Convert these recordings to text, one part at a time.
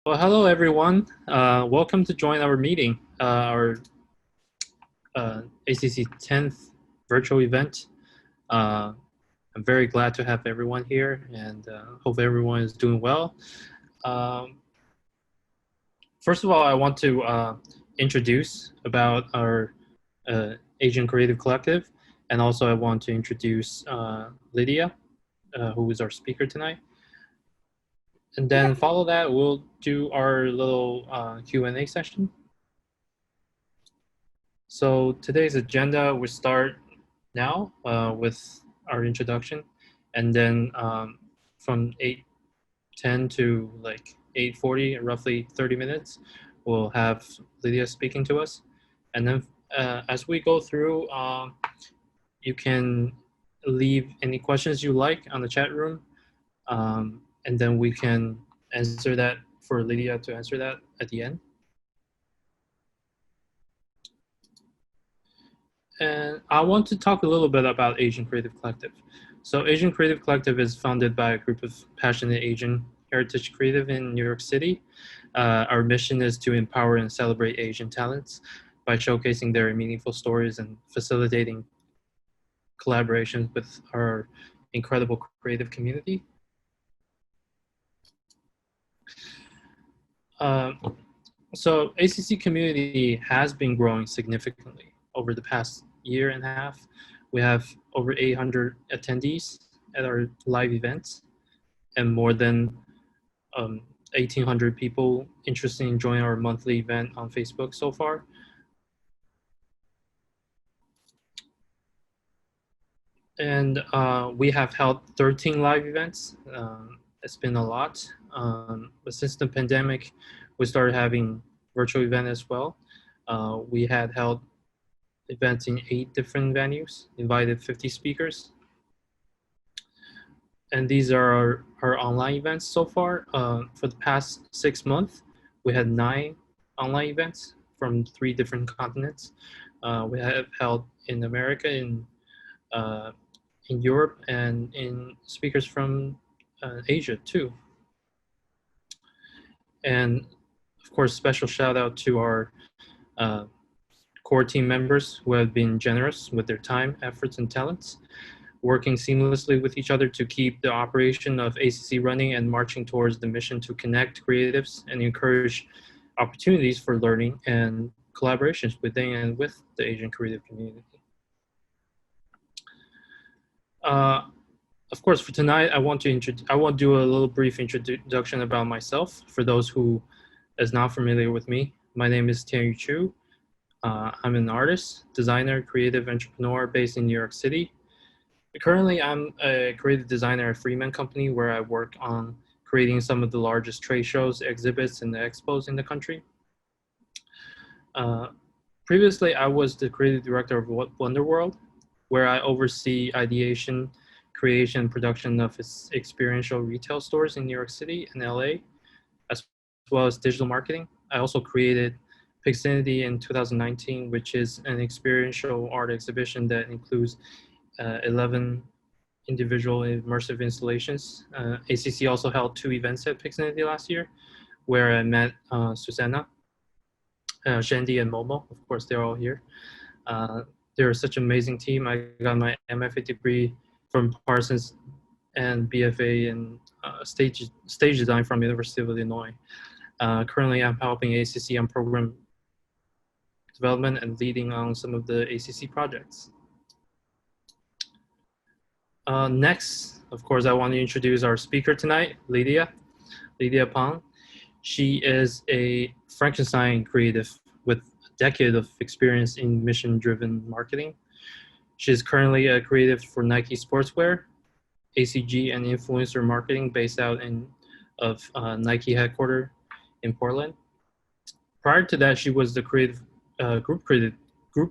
Well, hello everyone. Welcome to join our meeting, our ACC 10th virtual event. Uh, I'm very glad to have everyone here and hope everyone is doing well. Um, First of all, I want to introduce about our Asian Creative Collective, and also I want to introduce Lydia, who is our speaker tonight. And then follow that, we'll do our little Q&A session. So today's agenda, we start now with our introduction, and then from 8:10 to like 8:40, roughly 30 minutes, we'll have Lydia speaking to us. And then as we go through, you can leave any questions you like on the chat room, and then we can answer that for Lydia to answer that at the end. And I want to talk a little bit about Asian Creative Collective. So Asian Creative Collective is founded by a group of passionate Asian heritage creative in New York City. Our mission is to empower and celebrate Asian talents by showcasing their meaningful stories and facilitating collaborations with our incredible creative community. So ACC community has been growing significantly over the past year and a half. We have over 800 attendees at our live events and more than 1,800 people interested in joining our monthly event on Facebook so far. And we have held 13 live events. It's been a lot. But since the pandemic, we started having virtual events as well. We had held events in 8 different venues, invited 50 speakers. And these are our online events so far. For the past 6 months, we had 9 online events from 3 different continents. We have held in America, in Europe, and in speakers from Asia too. And of course, special shout out to our core team members who have been generous with their time, efforts, and talents, working seamlessly with each other to keep the operation of ACC running and marching towards the mission to connect creatives and encourage opportunities for learning and collaborations within and with the Asian creative community. Of course, for tonight, I want to do a little brief introduction about myself for those who is not familiar with me. My name is Tianyu Chu. I'm an artist, designer, creative entrepreneur based in New York City. Currently, I'm a creative designer at Freeman Company, where I work on creating some of the largest trade shows, exhibits, and expos in the country. Previously, I was the creative director of Wonderworld, where I oversee ideation, creation, and production of its experiential retail stores in New York City and LA, as well as digital marketing. I also created Pixinity in 2019, which is an experiential art exhibition that includes 11 individual immersive installations. ACC also held 2 events at Pixinity last year, where I met Susanna, Shandy, and Momo. Of course, they're all here. They're such an amazing team. I got my MFA degree from Parsons and BFA in stage design from University of Illinois. Currently, I'm helping ACC on program development and leading on some of the ACC projects. Next, of course, I want to introduce our speaker tonight, Lydia Pang. She is a Frankenstein creative with a decade of experience in mission-driven marketing. She is currently a creative for Nike Sportswear, ACG, and influencer marketing based out of Nike headquarters in Portland. Prior to that, she was the group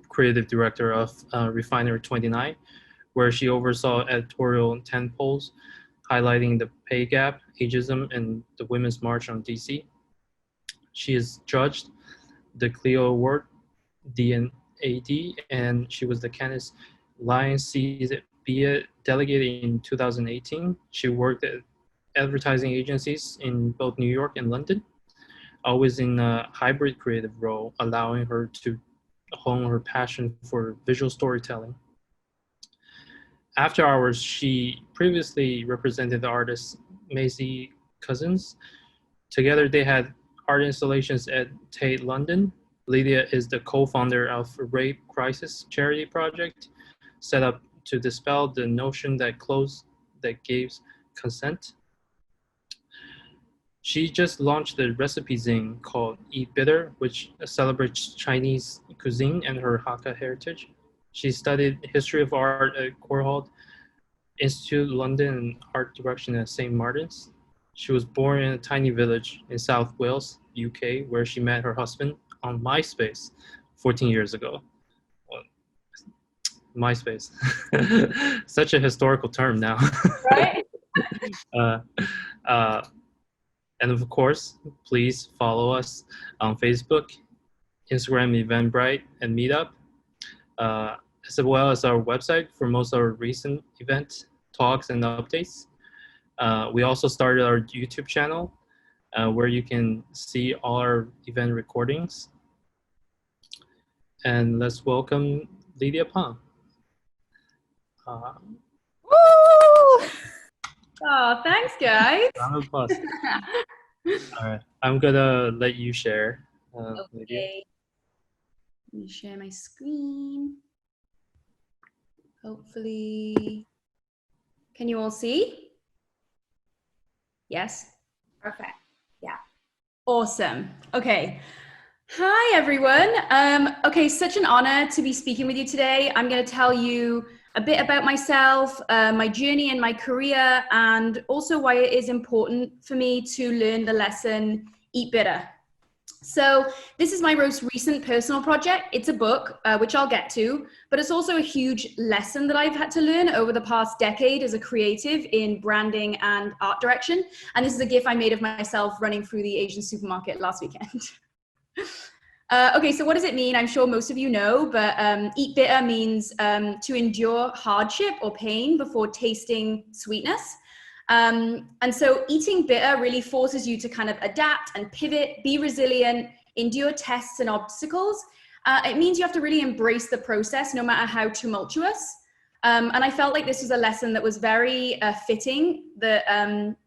creative director of Refinery 29, where she oversaw editorial tentpoles highlighting the pay gap, ageism, and the Women's March on DC. She is judged the Clio Award, DNAD, and she was the Cannes Lions Seed delegate in 2018. She worked at advertising agencies in both New York and London. always in a hybrid creative role, allowing her to hone her passion for visual storytelling. After Hours, she previously represented the artist Maisie Cousins. Together, they had art installations at Tate London. Lydia is the co-founder of a Rape Crisis charity project set up to dispel the notion that clothes that gives consent. She just launched the recipe zine called Eat Bitter, which celebrates Chinese cuisine and her Hakka heritage. She studied history of art at Courtauld Institute London and art direction at St. Martin's. She was born in a tiny village in South Wales, UK, where she met her husband on MySpace 14 years ago. Well, MySpace. Such a historical term now. Right? uh, uh, and of course, please follow us on Facebook, Instagram, Eventbrite, and Meetup, as well as our website for most of our recent event talks and updates. We also started our YouTube channel where you can see all our event recordings. And let's welcome Lydia Pang. Woo! Oh, thanks, guys. Round of applause. All right, I'm gonna let you share, Lydia. Okay. Let me share my screen. Hopefully, can you all see? Yes? Perfect. Yeah. Awesome. Okay. Hi, everyone. Okay, such an honor to be speaking with you today. I'm going to tell you a bit about myself, my journey and my career, and also why it is important for me to learn the lesson, Eat Bitter. So this is my most recent personal project. It's a book, which I'll get to, but it's also a huge lesson that I've had to learn over the past decade as a creative in branding and art direction. And this is a GIF I made of myself running through the Asian supermarket last weekend. Okay, so what does it mean? I'm sure most of you know, but eat bitter means to endure hardship or pain before tasting sweetness. And so eating bitter really forces you to kind of adapt and pivot, be resilient, endure tests and obstacles. It means you have to really embrace the process, no matter how tumultuous. And I felt like this was a lesson that was very fitting,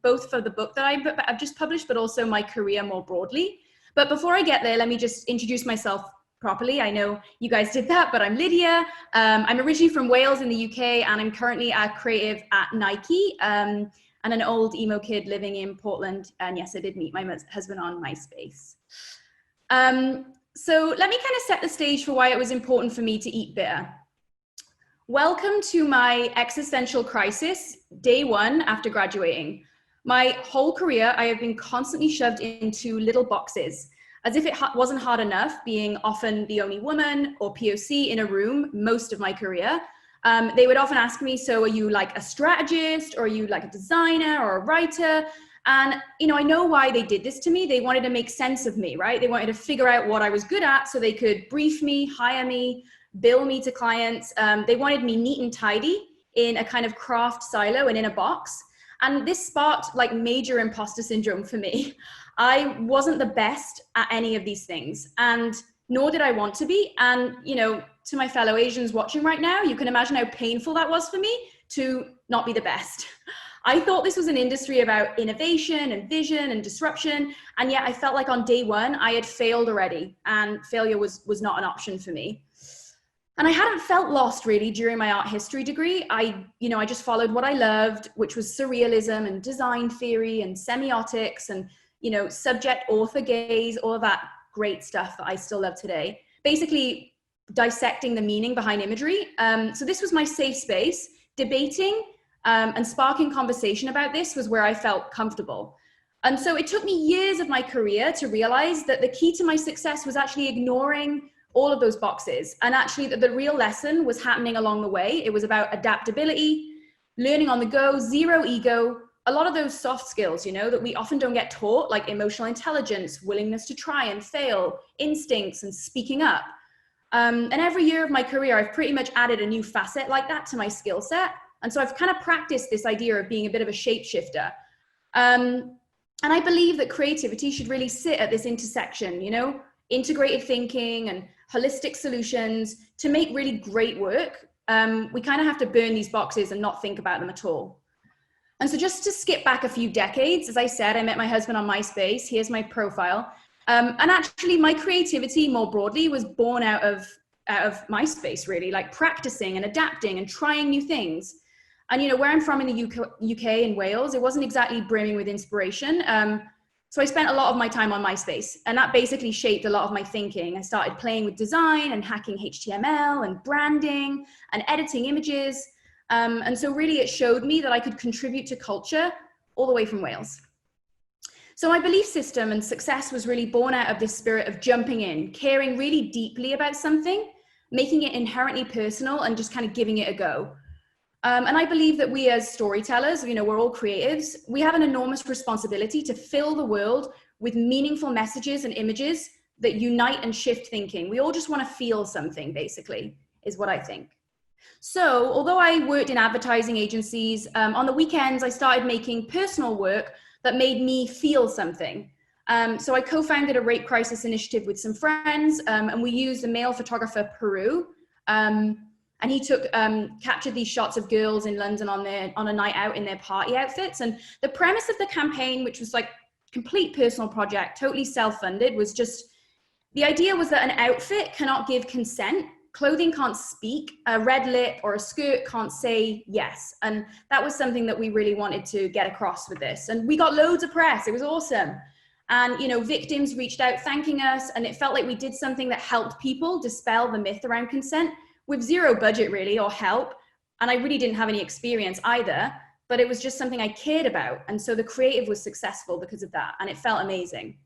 both for the book that I've just published, but also my career more broadly. But before I get there, let me just introduce myself properly. I know you guys did that, but I'm Lydia. I'm originally from Wales in the UK, and I'm currently a creative at Nike, and an old emo kid living in Portland. And yes, I did meet my husband on MySpace. So let me kind of set the stage for why it was important for me to eat bitter. Welcome to my existential crisis, day one after graduating. My whole career, I have been constantly shoved into little boxes, as if it wasn't hard enough being often the only woman or POC in a room most of my career. They would often ask me, so are you like a strategist, or are you like a designer or a writer? And, you know, I know why they did this to me. They wanted to make sense of me, right? They wanted to figure out what I was good at so they could brief me, hire me, bill me to clients. They wanted me neat and tidy in a kind of craft silo and in a box. And this sparked like major imposter syndrome for me. I wasn't the best at any of these things, and nor did I want to be. And, you know, to my fellow Asians watching right now, you can imagine how painful that was for me to not be the best. I thought this was an industry about innovation and vision and disruption. And yet I felt like on day one, I had failed already, and failure was not an option for me. And I hadn't felt lost really during my art history degree. I just followed what I loved, which was surrealism and design theory and semiotics and, you know, subject author gaze, all of that great stuff that I still love today. Basically dissecting the meaning behind imagery. So this was my safe space. Debating and sparking conversation about this was where I felt comfortable. And so it took me years of my career to realize that the key to my success was actually ignoring all of those boxes, and actually that the real lesson was happening along the way. It was about adaptability, learning on the go, zero ego, a lot of those soft skills, you know, that we often don't get taught, like emotional intelligence, willingness to try and fail, instincts, and speaking up. And every year of my career, I've pretty much added a new facet like that to my skill set. And so I've kind of practiced this idea of being a bit of a shapeshifter. And I believe that creativity should really sit at this intersection, you know, integrated thinking and holistic solutions to make really great work. We kind of have to burn these boxes and not think about them at all. And so just to skip back a few decades, as I said, I met my husband on MySpace. Here's my profile. And actually my creativity more broadly was born out of MySpace, really, like practicing and adapting and trying new things. And, you know, where I'm from in the UK and Wales, it wasn't exactly brimming with inspiration. So I spent a lot of my time on MySpace, and that basically shaped a lot of my thinking. I started playing with design and hacking HTML and branding and editing images. And so really it showed me that I could contribute to culture all the way from Wales. So my belief system and success was really born out of this spirit of jumping in, caring really deeply about something, making it inherently personal and just kind of giving it a go. And I believe that we as storytellers, you know, we're all creatives, we have an enormous responsibility to fill the world with meaningful messages and images that unite and shift thinking. We all just want to feel something, basically, is what I think. So although I worked in advertising agencies, on the weekends, I started making personal work that made me feel something. So I co-founded a rape crisis initiative with some friends, and we used a male photographer, Peru, and he captured these shots of girls in London on a night out in their party outfits. And the premise of the campaign, which was like complete personal project, totally self-funded, was just, the idea was that an outfit cannot give consent. Clothing can't speak, a red lip or a skirt can't say yes. And that was something that we really wanted to get across with this. And we got loads of press, it was awesome. And, you know, victims reached out thanking us, and it felt like we did something that helped people dispel the myth around consent with zero budget really, or help. And I really didn't have any experience either, but it was just something I cared about. And so the creative was successful because of that, and it felt amazing.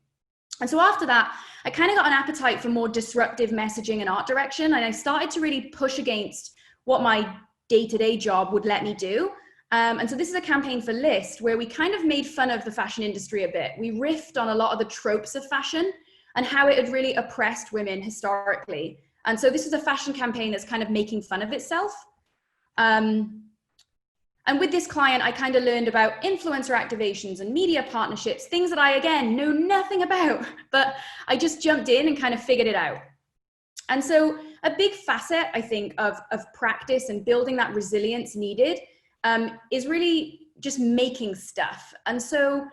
And so after that, I kind of got an appetite for more disruptive messaging and art direction. And I started to really push against what my day-to-day job would let me do. And so this is a campaign for List, where we kind of made fun of the fashion industry a bit. We riffed on a lot of the tropes of fashion and how it had really oppressed women historically. And so this is a fashion campaign that's kind of making fun of itself. And with this client, I kind of learned about influencer activations and media partnerships, things that I, again, know nothing about, but I just jumped in and kind of figured it out. And so a big facet, I think, of practice and building that resilience needed is really just making stuff. And so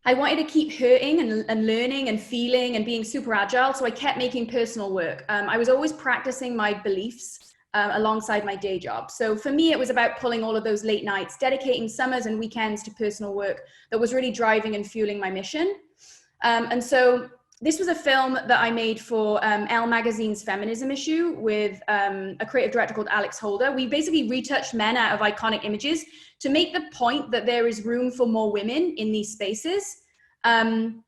I wanted to keep hurting and learning and feeling and being super agile. So I kept making personal work. I was always practicing my beliefs alongside my day job. So for me, it was about pulling all of those late nights, dedicating summers and weekends to personal work that was really driving and fueling my mission. And so this was a film that I made for Elle Magazine's feminism issue with a creative director called Alex Holder. We basically retouched men out of iconic images to make the point that there is room for more women in these spaces. And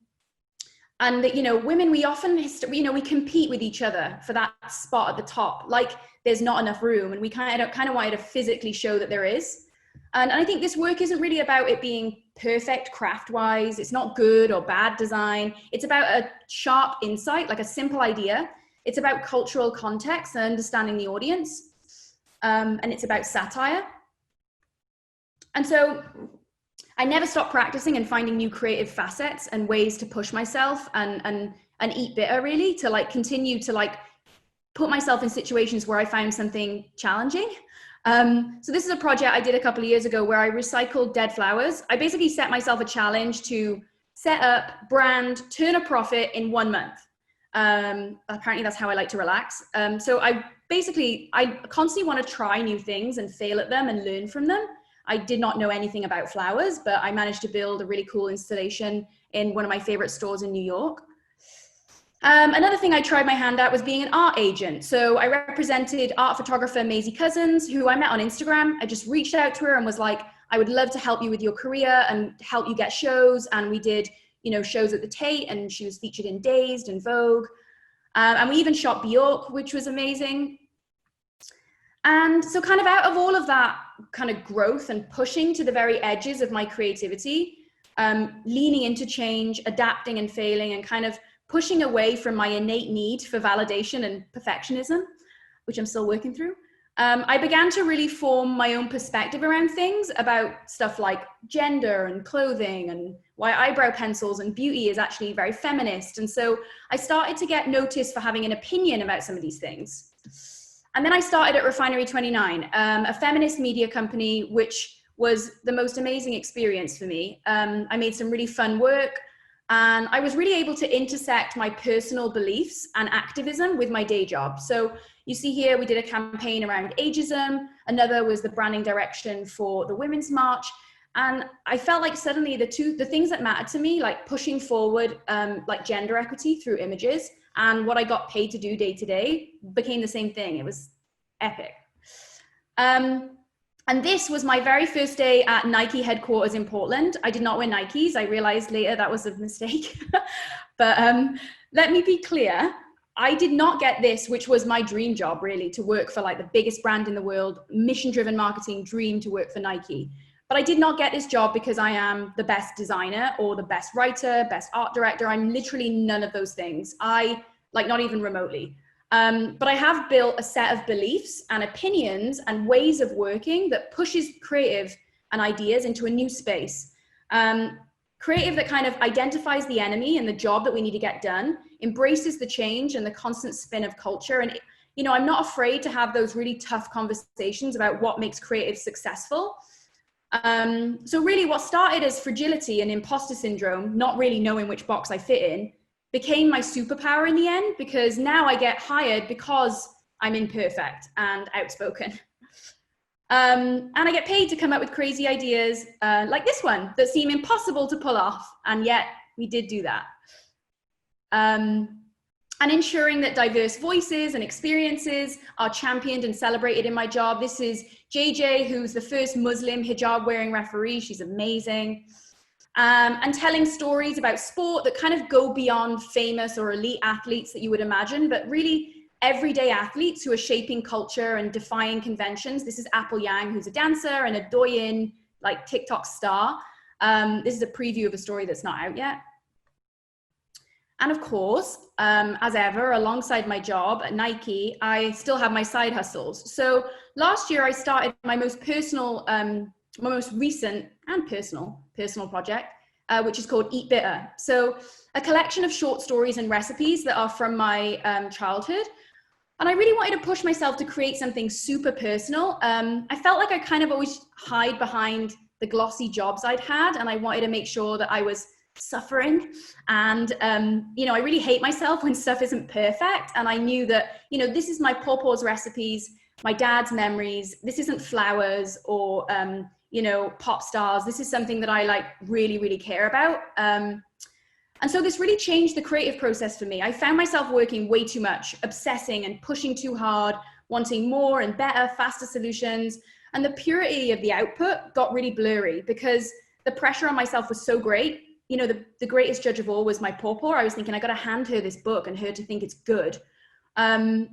that, you know, women, we often, you know, we compete with each other for that spot at the top, like there's not enough room, and we kind of wanted to physically show that there is. And I think this work isn't really about it being perfect craft-wise. It's not good or bad design. It's about a sharp insight, like a simple idea. It's about cultural context and understanding the audience. And it's about satire. And so I never stopped practicing and finding new creative facets and ways to push myself and eat bitter, really, to like continue to like put myself in situations where I found something challenging. So this is a project I did a couple of years ago where I recycled dead flowers. I basically set myself a challenge to set up, brand, turn a profit in 1 month. Apparently that's how I like to relax. So I constantly want to try new things and fail at them and learn from them. I did not know anything about flowers, but I managed to build a really cool installation in one of my favorite stores in New York. Another thing I tried my hand at was being an art agent. So I represented art photographer Maisie Cousins, who I met on Instagram. I just reached out to her and was like, I would love to help you with your career and help you get shows. And we did, you know, shows at the Tate, and she was featured in Dazed and Vogue. And we even shot Bjork, which was amazing. And so kind of out of all of that kind of growth and pushing to the very edges of my creativity, leaning into change, adapting and failing, and kind of pushing away from my innate need for validation and perfectionism, which I'm still working through, I began to really form my own perspective around things, about stuff like gender and clothing, and why eyebrow pencils and beauty is actually very feminist. And so I started to get noticed for having an opinion about some of these things. And then I started at Refinery 29, a feminist media company, which was the most amazing experience for me. I made some really fun work, and I was really able to intersect my personal beliefs and activism with my day job. So you see here, we did a campaign around ageism. Another was the branding direction for the Women's March. And I felt like suddenly the things that mattered to me, like pushing forward like gender equity through images, and what I got paid to do day to day, became the same thing. It was epic. And this was my very first day at Nike headquarters in Portland. I did not wear Nikes. I realized later that was a mistake. But let me be clear. I did not get this, which was my dream job, really, to work for like the biggest brand in the world, mission-driven marketing, dream to work for Nike. But I did not get this job because I am the best designer or the best writer, best art director. I'm literally none of those things. Not even remotely. But I have built a set of beliefs and opinions and ways of working that pushes creative and ideas into a new space. Creative that kind of identifies the enemy and the job that we need to get done, embraces the change and the constant spin of culture. And, you know, I'm not afraid to have those really tough conversations about what makes creative successful. So really what started as fragility and imposter syndrome, not really knowing which box I fit in, became my superpower in the end, because now I get hired because I'm imperfect and outspoken. And I get paid to come up with crazy ideas like this one that seem impossible to pull off, and yet we did do that. And ensuring that diverse voices and experiences are championed and celebrated in my job. This is JJ, who's the first Muslim hijab-wearing referee. She's amazing. And telling stories about sport that kind of go beyond famous or elite athletes that you would imagine, but really everyday athletes who are shaping culture and defying conventions. This is Apple Yang, who's a dancer and a Douyin, like TikTok star. This is a preview of a story that's not out yet. And of course, as ever, alongside my job at Nike, I still have my side hustles. So last year I started my most personal, my most recent and personal project, which is called Eat Bitter. So a collection of short stories and recipes that are from my childhood. And I really wanted to push myself to create something super personal. I felt like I kind of always hide behind the glossy jobs I'd had, and I wanted to make sure that I was suffering. And, you know, I really hate myself when stuff isn't perfect. And I knew that, you know, this is my pawpaw's recipes, my dad's memories. This isn't flowers or, you know, pop stars. This is something that I like really, really care about. And so this really changed the creative process for me. I found myself working way too much, obsessing and pushing too hard, wanting more and better, faster solutions. And the purity of the output got really blurry because the pressure on myself was so great. You know, the greatest judge of all was my pawpaw. I was thinking, I got to hand her this book and her to think it's good. And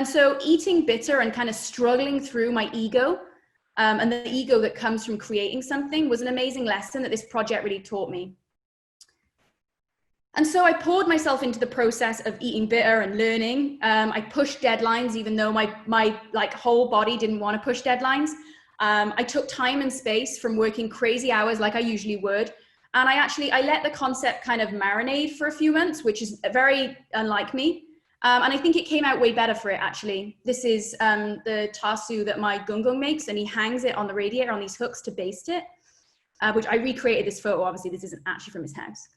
so eating bitter and kind of struggling through my ego and the ego that comes from creating something was an amazing lesson that this project really taught me. And so I poured myself into the process of eating bitter and learning. I pushed deadlines, even though my like whole body didn't want to push deadlines. I took time and space from working crazy hours like I usually would. And I let the concept kind of marinate for a few months, which is very unlike me. And I think it came out way better for it, actually. This is the tasu that my gungung makes, and he hangs it on the radiator on these hooks to baste it, which I recreated this photo. Obviously, this isn't actually from his house.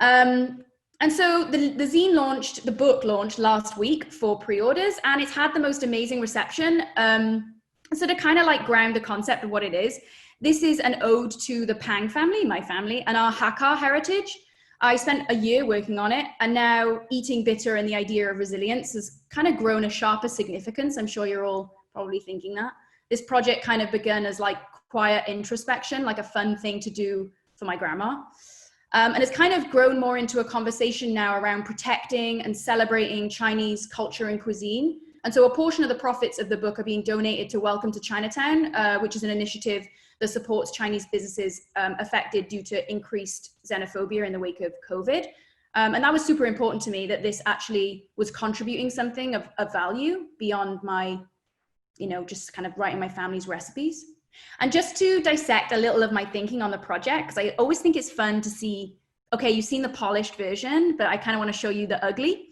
And so the zine launched, the book launched last week for pre-orders, and it's had the most amazing reception. So to kind of like ground the concept of what it is, this is an ode to the Pang family, my family, and our Hakka heritage. I spent a year working on it, and now eating bitter and the idea of resilience has kind of grown a sharper significance. I'm sure you're all probably thinking that. This project kind of began as like quiet introspection, like a fun thing to do for my grandma. And it's kind of grown more into a conversation now around protecting and celebrating Chinese culture and cuisine. And so a portion of the profits of the book are being donated to Welcome to Chinatown, which is an initiative that supports Chinese businesses affected due to increased xenophobia in the wake of COVID. And that was super important to me, that this actually was contributing something of value beyond my just kind of writing my family's recipes. And just to dissect a little of my thinking on the project, because I always think it's fun to see, okay, you've seen the polished version, but I kind of want to show you the ugly.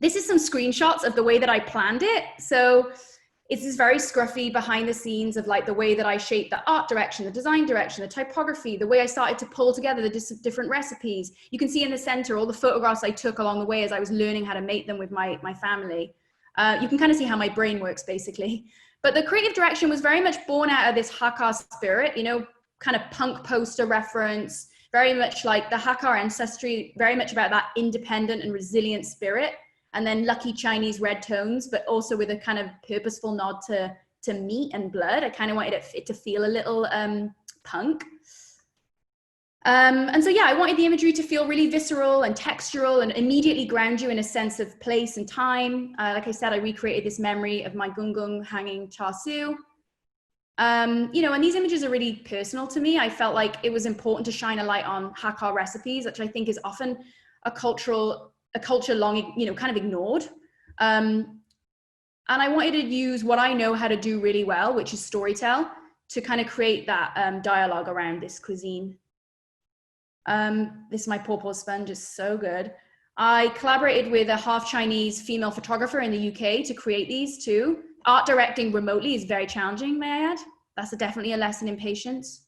This is some screenshots of the way that I planned it. So it's this very scruffy behind the scenes of like the way that I shaped the art direction, the design direction, the typography, the way I started to pull together the different recipes. You can see in the center all the photographs I took along the way as I was learning how to make them with my family. You can kind of see how my brain works basically. But the creative direction was very much born out of this Hakka spirit, kind of punk poster reference, very much like the Hakka ancestry, very much about that independent and resilient spirit. And then lucky Chinese red tones, but also with a kind of purposeful nod to meat and blood. I kind of wanted it to feel a little punk. And so, yeah, I wanted the imagery to feel really visceral and textural and immediately ground you in a sense of place and time. Like I said, I recreated this memory of my gung hanging char siu. And these images are really personal to me. I felt like it was important to shine a light on Hakka recipes, which I think is often a culture long, kind of ignored. And I wanted to use what I know how to do really well, which is storytell, to kind of create that dialogue around this cuisine. This is my pawpaw sponge, is so good. I collaborated with a half Chinese female photographer in the UK to create these too. Art directing remotely is very challenging, may I add. That's definitely a lesson in patience.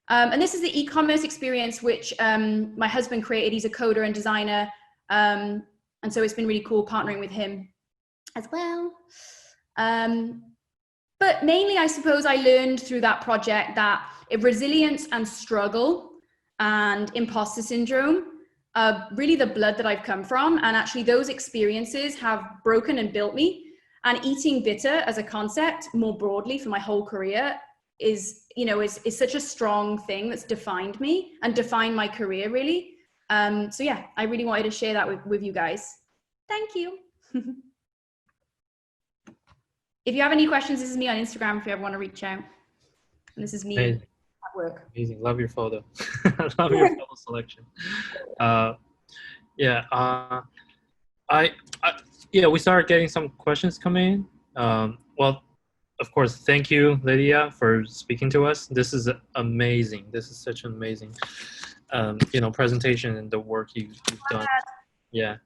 And this is the e-commerce experience, which my husband created. He's a coder and designer. And so it's been really cool partnering with him as well. But mainly, I suppose I learned through that project that resilience and struggle and imposter syndrome are really the blood that I've come from. And actually those experiences have broken and built me. And eating bitter as a concept more broadly for my whole career is such a strong thing that's defined me and defined my career really. So yeah, I really wanted to share that with you guys. Thank you. If you have any questions, this is me on Instagram if you ever want to reach out. And this is me at work. Amazing. Love your photo. Love your photo selection. We started getting some questions coming in. Well, of course, thank you, Lydia, for speaking to us. This is amazing. This is such an amazing presentation and the work you've done. Yeah.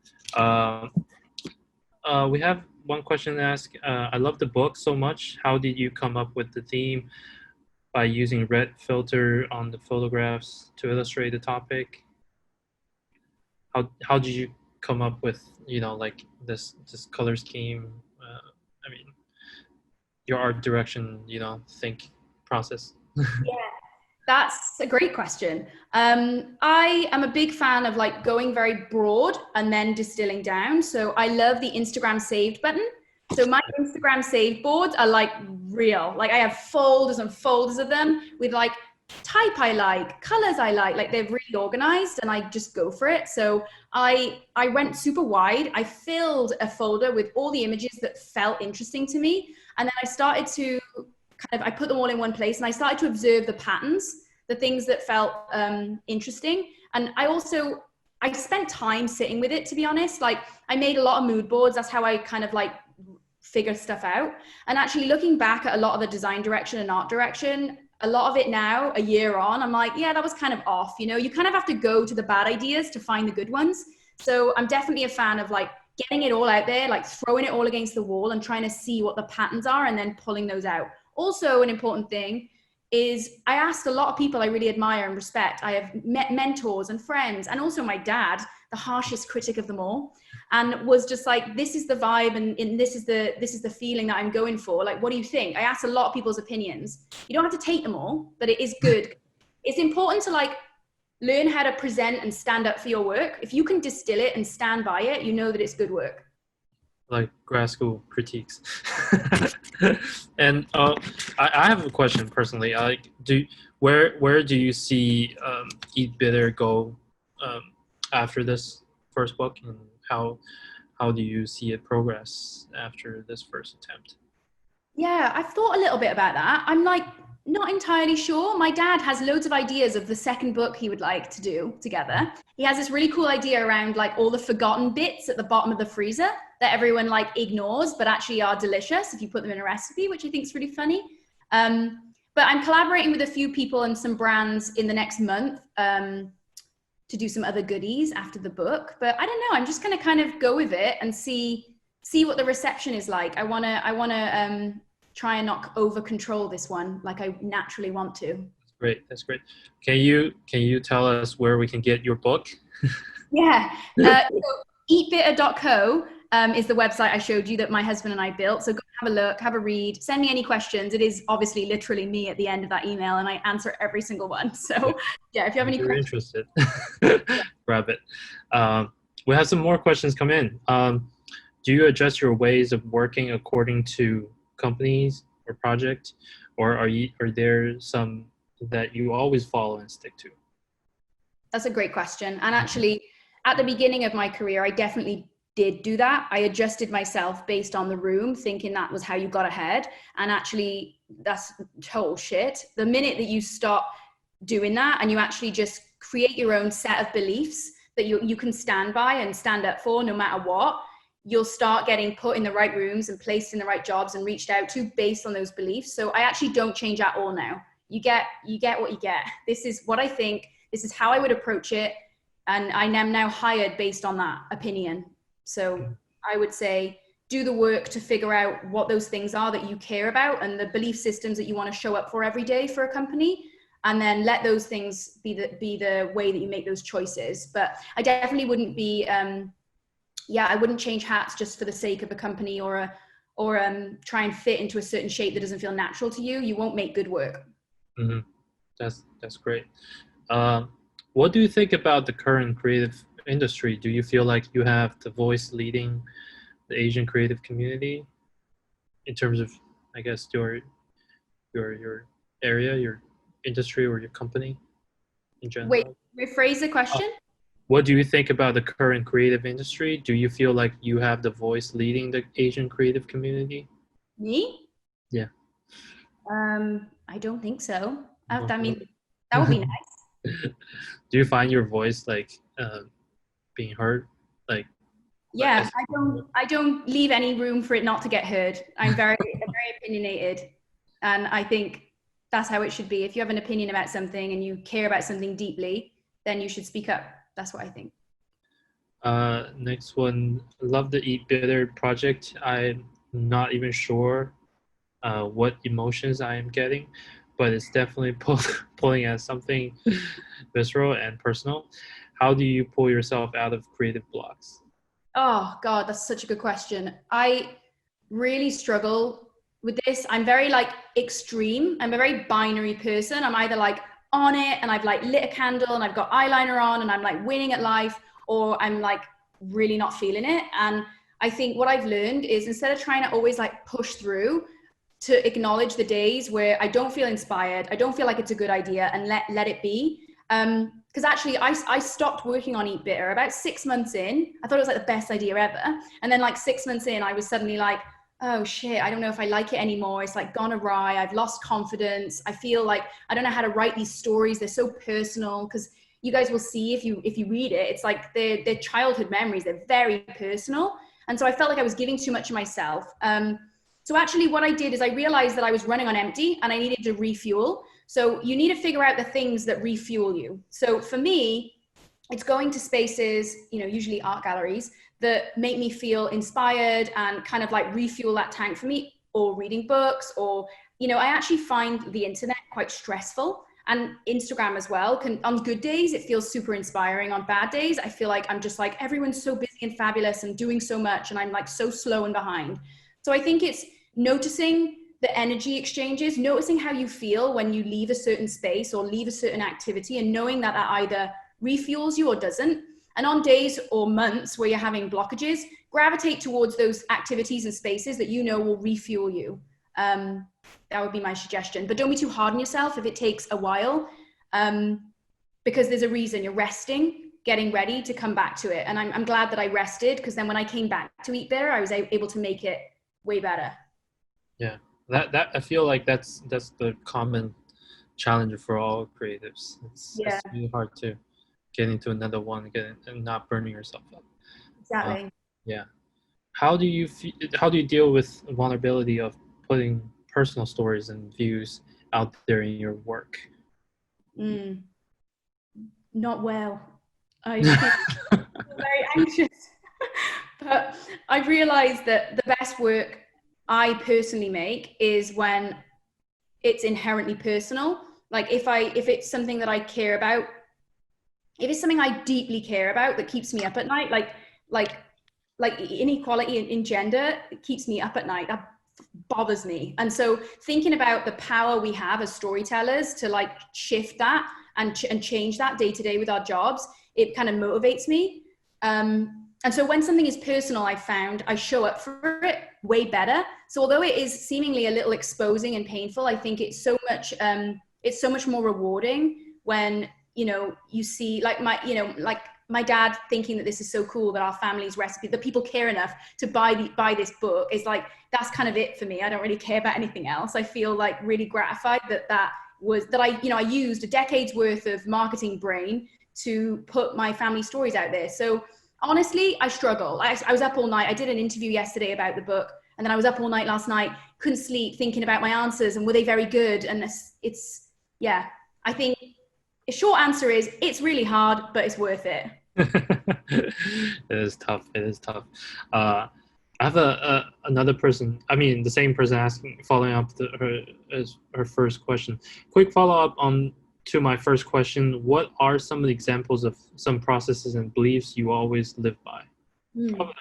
We have one question to ask. I love the book so much. How did you come up with the theme by using red filter on the photographs to illustrate the topic? How did you come up with like this color scheme? Your art direction, think process. Yeah. That's a great question. I am a big fan of like going very broad and then distilling down. So I love the Instagram saved button. So my Instagram saved boards are like real. Like I have folders and folders of them with like type I like, colors I like they're really organized and I just go for it. So I went super wide. I filled a folder with all the images that felt interesting to me. And then I started to I put them all in one place and I started to observe the patterns, the things that felt interesting. And I spent time sitting with it, to be honest. Like I made a lot of mood boards. That's how I kind of like figure stuff out. And actually looking back at a lot of the design direction and art direction, a lot of it now, a year on, I'm like, yeah, that was kind of off. You kind of have to go to the bad ideas to find the good ones. So I'm definitely a fan of like getting it all out there, like throwing it all against the wall and trying to see what the patterns are and then pulling those out. Also, an important thing is I asked a lot of people I really admire and respect. I have met mentors and friends, and also my dad, the harshest critic of them all, and was just like, this is the vibe and this is the feeling that I'm going for. Like, what do you think? I asked a lot of people's opinions. You don't have to take them all, but it is good. It's important to like learn how to present and stand up for your work. If you can distill it and stand by it, you know that it's good work. Like grad school critiques. And I have a question personally. Where do you see Eat Bitter go after this first book, and how do you see it progress after this first attempt? Yeah, I've thought a little bit about that. I'm like not entirely sure. My dad has loads of ideas of the second book he would like to do together. He has this really cool idea around like all the forgotten bits at the bottom of the freezer that everyone like ignores, but actually are delicious if you put them in a recipe, which I think is really funny. But I'm collaborating with a few people and some brands in the next month to do some other goodies after the book. But I don't know. I'm just going to kind of go with it and see what the reception is like. I want to try and not over control this one like I naturally want to. That's great. Can you tell us where we can get your book? Yeah. So eatbitter.co is the website I showed you that my husband and I built. So go have a look, have a read, send me any questions. It is obviously literally me at the end of that email and I answer every single one. So yeah, if you have any questions. Interested, grab it. We have some more questions come in. Do you adjust your ways of working according to companies or project, or are there some that you always follow and stick to? That's a great question. And actually, at the beginning of my career, I definitely did do that. I adjusted myself based on the room, thinking that was how you got ahead. And actually, that's total shit. The minute that you stop doing that and you actually just create your own set of beliefs that you can stand by and stand up for no matter what, you'll start getting put in the right rooms and placed in the right jobs and reached out to based on those beliefs. So I actually don't change at all now. You get what you get. This is what I think. This is how I would approach it. And I am now hired based on that opinion. So I would say do the work to figure out what those things are that you care about and the belief systems that you want to show up for every day for a company. And then let those things be the way that you make those choices. But I definitely wouldn't be, I wouldn't change hats just for the sake of a company or try and fit into a certain shape that doesn't feel natural to you. You won't make good work. Mm-hmm. That's great. What do you think about the current creative industry? Do you feel like you have the voice leading the Asian creative community in terms of, I guess, your area, your industry, or your company in general? Wait, rephrase the question. What do you think about the current creative industry? Do you feel like you have the voice leading the Asian creative community? Me? Yeah. I don't think so. I mean, that would be nice. Do you find your voice like being heard? Yeah, I don't leave any room for it not to get heard. I'm very opinionated, and I think that's how it should be. If you have an opinion about something and you care about something deeply, then you should speak up. That's what I think. Next one, love the Eat Bitter project. I'm not even sure what emotions I am getting, but it's definitely pulling at something visceral and personal. How do you pull yourself out of creative blocks? Oh God, that's such a good question. I really struggle with this. I'm very like extreme. I'm a very binary person. I'm either like on it and I've like lit a candle and I've got eyeliner on and I'm like winning at life, or I'm like really not feeling it. And I think what I've learned is instead of trying to always like push through, to acknowledge the days where I don't feel inspired, I don't feel like it's a good idea, and let it be. Because actually I stopped working on Eat Bitter about 6 months in. I thought it was like the best idea ever. And then like 6 months in, I was suddenly like, oh shit, I don't know if I like it anymore. It's like gone awry. I've lost confidence. I feel like I don't know how to write these stories. They're so personal, because you guys will see if you read it, it's like they're childhood memories. They're very personal. And so I felt like I was giving too much of myself. So actually what I did is I realized that I was running on empty and I needed to refuel. So you need to figure out the things that refuel you. So for me, it's going to spaces, usually art galleries, that make me feel inspired and kind of like refuel that tank for me, or reading books, or, I actually find the internet quite stressful, and Instagram as well. On good days, it feels super inspiring. On bad days, I feel like I'm just like, everyone's so busy and fabulous and doing so much, and I'm like so slow and behind. So I think it's noticing the energy exchanges, noticing how you feel when you leave a certain space or leave a certain activity, and knowing that either refuels you or doesn't. And on days or months where you're having blockages, gravitate towards those activities and spaces that will refuel you. That would be my suggestion. But don't be too hard on yourself if it takes a while, because there's a reason. You're resting, getting ready to come back to it. And I'm glad that I rested, because then when I came back to Eat Bitter, I was able to make it way better. Yeah, that I feel like that's the common challenge for all creatives. Yeah, It's really hard to get into another one, and not burning yourself up. Uh, exactly. yeah. How do you deal with vulnerability of putting personal stories and views out there in your work? Mm, not well. I feel very anxious. But I've realized that the best work I personally make is when it's inherently personal. Like if it's something that I care about, if it's something I deeply care about that keeps me up at night, like like inequality in gender, it keeps me up at night. That bothers me. And so thinking about the power we have as storytellers to like shift that and change that day to day with our jobs, it kind of motivates me. And so when something is personal, I found I show up for it way better. So although it is seemingly a little exposing and painful, I think it's so much more rewarding when you see like my dad thinking that this is so cool that our family's recipe, that people care enough to buy this book, is like, that's kind of it for me. I don't really care about anything else. I feel like really gratified that I used a decade's worth of marketing brain to put my family stories out there. So honestly, I struggle. I was up all night. I did an interview yesterday about the book, and then I was up all night last night, couldn't sleep, thinking about my answers and were they very good? And it's yeah, I think the short answer is it's really hard, but it's worth it. It is tough. It is tough. I have another person. I mean, the same person asking, following up her first question. Quick follow up on to my first question. What are some of the examples of some processes and beliefs you always live by? Probably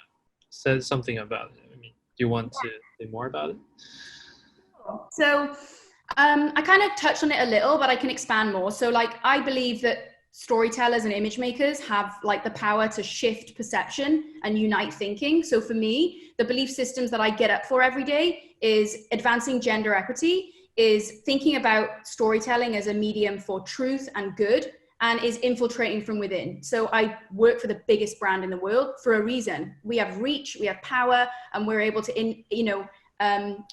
said something about it. I mean, do you want to say more about it? So I kind of touched on it a little, but I can expand more. So like, I believe that storytellers and image makers have like the power to shift perception and unite thinking. So for me, the belief systems that I get up for every day is advancing gender equity, is thinking about storytelling as a medium for truth and good, and is infiltrating from within. So I work for the biggest brand in the world for a reason. We have reach, we have power, and we're able to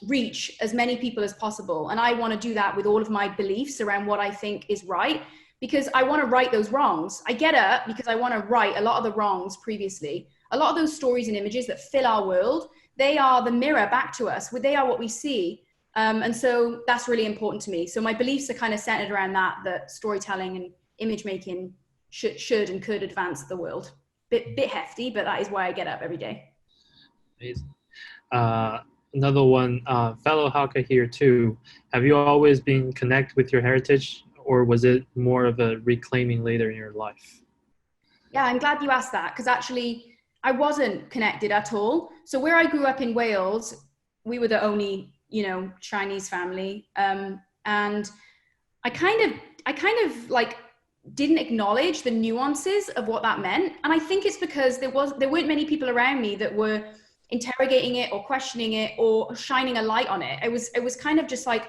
reach as many people as possible. And I want to do that with all of my beliefs around what I think is right, because I want to right those wrongs. I get up because I want to right a lot of the wrongs previously. A lot of those stories and images that fill our world, they are the mirror back to us. They are what we see. And so that's really important to me. So my beliefs are kind of centered around that storytelling and image making should and could advance the world. Bit hefty, but that is why I get up every day. Amazing. Another one, fellow Haka here too. Have you always been connected with your heritage, or was it more of a reclaiming later in your life? Yeah, I'm glad you asked that, because actually I wasn't connected at all. So where I grew up in Wales, we were the only, Chinese family. And I kind of like didn't acknowledge the nuances of what that meant. And I think it's because there weren't many people around me that were interrogating it or questioning it or shining a light on it. It was kind of just like,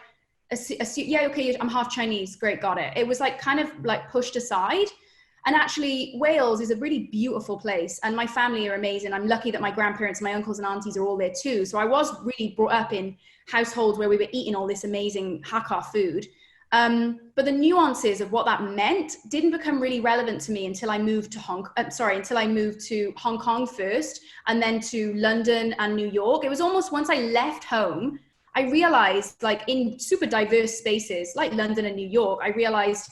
yeah, okay, I'm half Chinese, great, got it. It was like kind of like pushed aside. And actually, Wales is a really beautiful place, and my family are amazing. I'm lucky that my grandparents, my uncles and aunties are all there too. So I was really brought up in households where we were eating all this amazing Hakka food. But the nuances of what that meant didn't become really relevant to me until I moved to Hong Kong first, and then to London and New York. It was almost once I left home, I realized, like, in super diverse spaces like London and New York, I realized,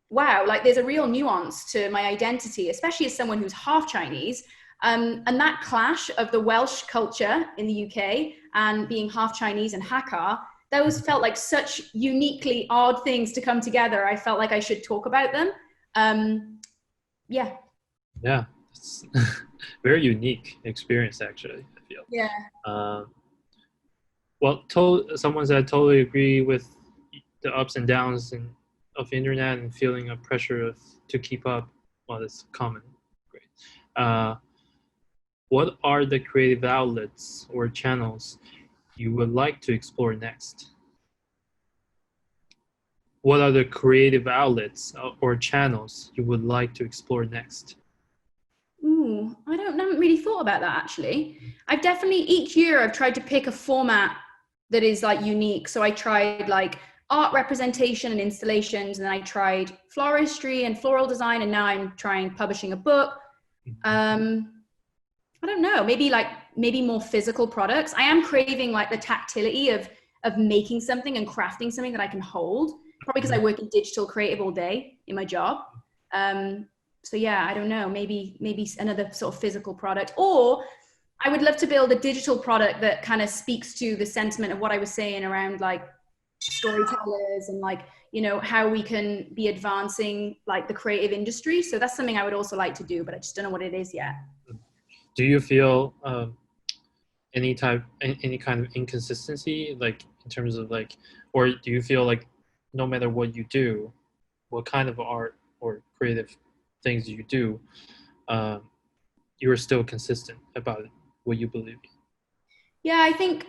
wow, like there's a real nuance to my identity, especially as someone who's half Chinese. And that clash of the Welsh culture in the UK and being half Chinese and Hakka, those felt like such uniquely odd things to come together. I felt like I should talk about them. Yeah. Yeah, it's very unique experience actually, I feel. Yeah. Well, someone said, totally agree with the ups and downs of the internet and feeling a pressure to keep up. Well, that's common. Great. What are the creative outlets or channels you would like to explore next? What are the creative outlets or channels you would like to explore next? Ooh, I haven't really thought about that actually. Each year I've tried to pick a format that is like unique. So I tried like art representation and installations, and then I tried floristry and floral design, and now I'm trying publishing a book. I don't know, maybe more physical products. I am craving like the tactility of making something and crafting something that I can hold, probably because I work in digital creative all day in my job. So yeah, I don't know, maybe another sort of physical product, or I would love to build a digital product that kind of speaks to the sentiment of what I was saying around like storytellers and like, you know, how we can be advancing like the creative industry. So that's something I would also like to do, but I just don't know what it is yet. Do you feel any kind of inconsistency, like in terms of like, or do you feel like no matter what you do, what kind of art or creative things you do, you're still consistent about what you believe in? Yeah, I think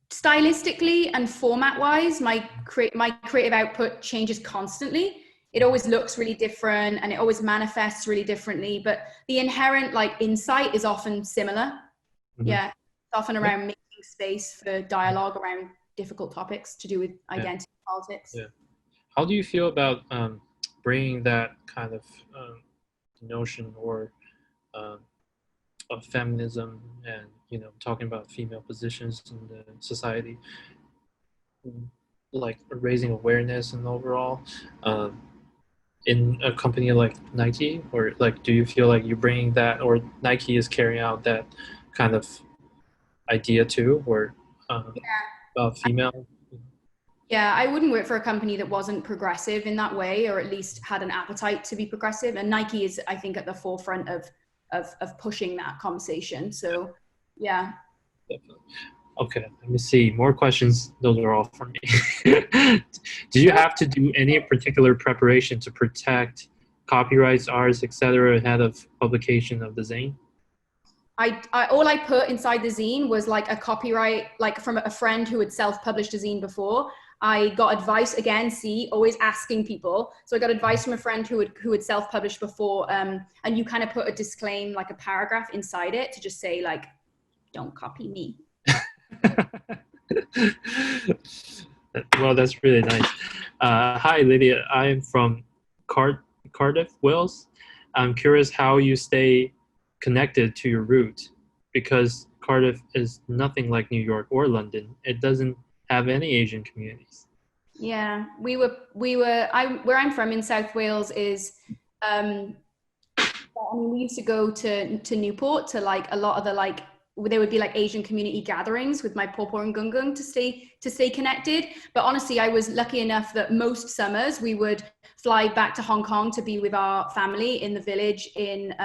stylistically and format wise, my creative output changes constantly. It always looks really different and it always manifests really differently, but the inherent like insight is often similar. Yeah, it's often around making space for dialogue around difficult topics to do with identity politics. Yeah. How do you feel about bringing that kind of notion or of feminism and, you know, talking about female positions in the society, like raising awareness and overall in a company like Nike? Or like, do you feel like you're bringing that, or Nike is carrying out that kind of idea too, or about female? Yeah, I wouldn't work for a company that wasn't progressive in that way, or at least had an appetite to be progressive. And Nike is, I think, at the forefront of pushing that conversation. So, yeah. Definitely. Okay, let me see. More questions. Those are all from me. Do you have to do any particular preparation to protect copyrights, arts, etc., ahead of publication of the zine? I all I put inside the zine was like a copyright, like from a friend who had self-published a zine before. I got advice again, always asking people. So I got advice from a friend who had self-published before, and you kind of put a disclaim, like a paragraph inside it to just say like, don't copy me. Well, that's really nice. Hi, Lydia. I'm from Cardiff, Wales. I'm curious how you stay connected to your root, because Cardiff is nothing like New York or London. It doesn't have any Asian communities. Yeah, where I'm from in South Wales is, I mean, we used to go to Newport to like a lot of the like, there would be like Asian community gatherings with my Pawpaw and Gungung to stay connected. But honestly, I was lucky enough that most summers we would fly back to Hong Kong to be with our family in the village in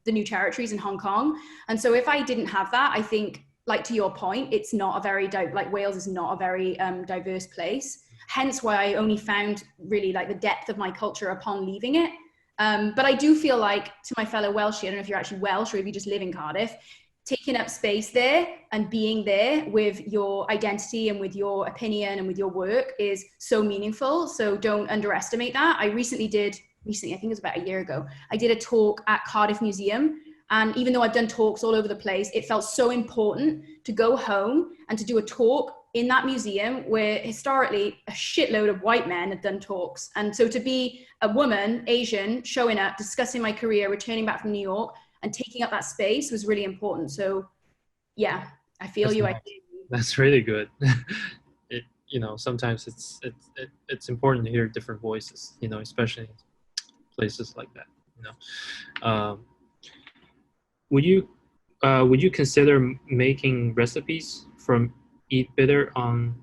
the New Territories in Hong Kong. And so if I didn't have that, I think, like to your point, it's not a very like Wales is not a very diverse place. Hence why I only found really like the depth of my culture upon leaving it. But I do feel like, to my fellow Welsh, I don't know if you're actually Welsh or if you just live in Cardiff, taking up space there and being there with your identity and with your opinion and with your work is so meaningful. So don't underestimate that. I think it was about a year ago, I did a talk at Cardiff Museum. And even though I've done talks all over the place, it felt so important to go home and to do a talk in that museum where historically a shitload of white men had done talks. And so to be a woman, Asian, showing up, discussing my career, returning back from New York and taking up that space was really important. So yeah, I feel That's you. nice. That's really good. You know, sometimes it's important to hear different voices, you know, especially in places like that, you know. Would you consider making recipes from Eat Bitter on